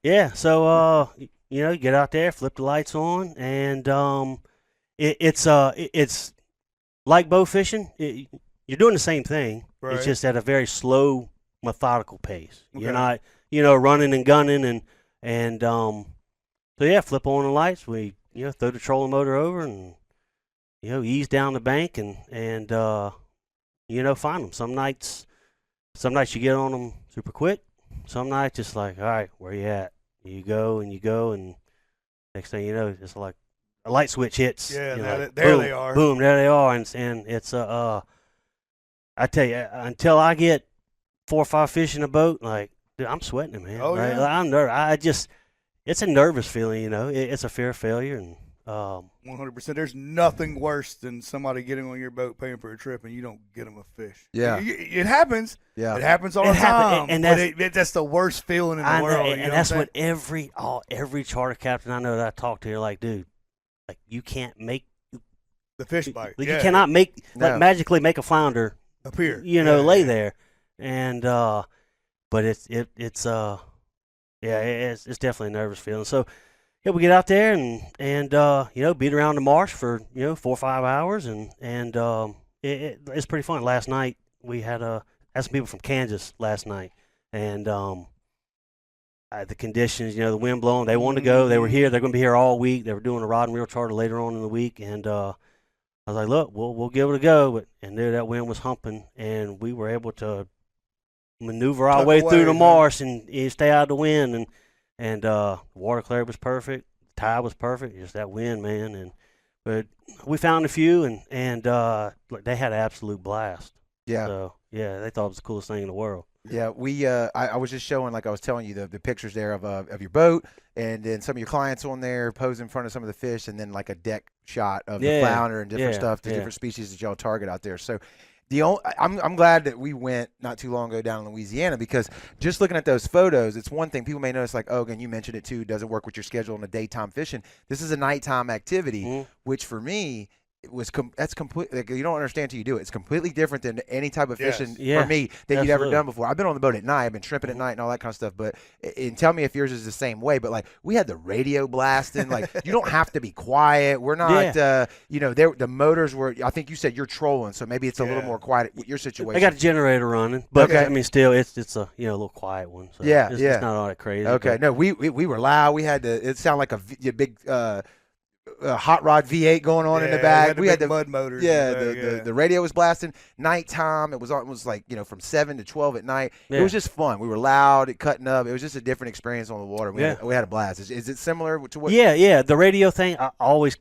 Yeah. So you get out there, flip the lights on, and it's like bow fishing. You're doing the same thing. It's Right. just at a very slow, methodical pace. You're Okay. not, running and gunning and so yeah, flip on the lights. We throw the trolling motor over and ease down the bank and find them. Some nights you get on them super quick. Some nights it's like, all right, where you at? You go, and next thing you know, it's like a light switch hits. Yeah, Like there boom, they are. boom, there they are, and it's I tell you, until I get 4 or 5 fish in a boat, like, dude, I'm sweating it, man. Oh, Like, yeah. I'm nervous. It's a nervous feeling, it's a fear of failure, and 100%. There's nothing worse than somebody getting on your boat paying for a trip and you don't get them a fish. Yeah. It happens. Yeah. It happens all the It happen- time. and that's the worst feeling in the I know, world. and that's what every charter captain I know that I talk to, you're like, dude, like you can't make the fish bite. like Yeah, you cannot make No. magically make a flounder, appear. lay there, and but it's definitely a nervous feeling. So yeah, we get out there and beat around the marsh for 4 or 5 hours and it's pretty fun. Last night we had some people from Kansas last night and the conditions, the wind blowing, they wanted to go. They were here. They're going to be here all week. They were doing a rod and reel charter later on in the week, and I was like, look, we'll give it a go. And there that wind was humping, and we were able to maneuver our Tuck way away, through the huh? marsh and stay out of the wind. And water clarity was perfect. Tide was perfect. Just that wind, man. But we found a few, and they had an absolute blast. Yeah. So yeah, they thought it was the coolest thing in the world. Yeah, I was just showing, like I was telling you, the pictures there of your boat, and then some of your clients on there posing in front of some of the fish, and then like a deck shot of the Yeah, flounder and different yeah, stuff, the yeah. different species that y'all target out there. So I'm glad that we went not too long ago down in Louisiana, because just looking at those photos, it's one thing people may notice, like, oh, again, you mentioned it too, doesn't work with your schedule in the daytime fishing. This is a nighttime activity, Mhm. which for me, it was that's complete. Like, you don't understand till you do it. It's completely different than any type of Yes. fishing Yeah, for me that you'd ever absolutely. done before. I've been on the boat at night. I've been shrimping at night and all that kind of stuff. But and tell me if yours is the same way. But like, we had the radio blasting. Like, you don't have to be quiet. We're not. The motors were. I think you said you're trolling, so maybe it's a little Yeah. more quiet with your situation. I got a generator running, but Okay. I mean, still, it's a little quiet one. So Yeah, it's, yeah. it's not all that crazy. Okay, but- no, we were loud. We had to. It sounded like a big hot rod V8 going on in the back. We had the mud motors. Yeah, in the back, the radio was blasting. Nighttime, it was like from 7 to 12 at night. Yeah. It was just fun. We were loud, it cutting up. It was just a different experience on the water. We Yeah. had a blast. Is it similar to what? Yeah. The radio thing, I always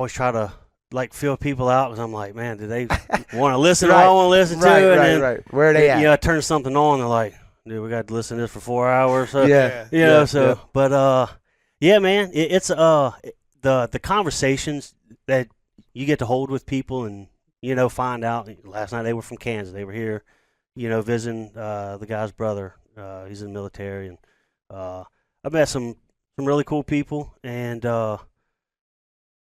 try to like feel people out because I'm like, man, do they want to listen to what I want to listen to? Right, And right, then, right. Where are they at? I turn something on. They're like, dude, we got to listen to this for 4 hours. So Yeah. Yeah. but yeah, man, it's the conversations that you get to hold with people and find out. Last night they were from Kansas. They were here, visiting the guy's brother. He's in the military, and I met some really cool people, and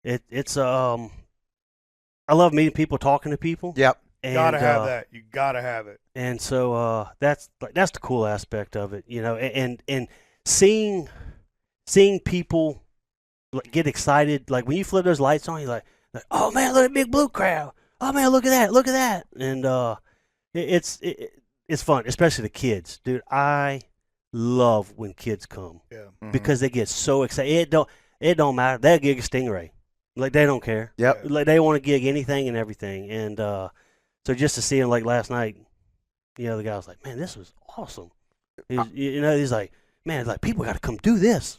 it's I love meeting people, talking to people. Yep. And, Gotta have that. You gotta have it. And so that's the cool aspect of it, and seeing people like, get excited, like when you flip those lights on, you're like, oh man, look at big blue crowd. Oh man, look at that, and it's fun, especially the kids, dude. I love when kids come Yeah. Mhm. because they get so excited. It don't matter. They'll gig a stingray, like they don't care. Yep. Like they want to gig anything and everything, and so just to see him like last night, the guy was like, man, this was awesome. He's like, man, like people got to come do this.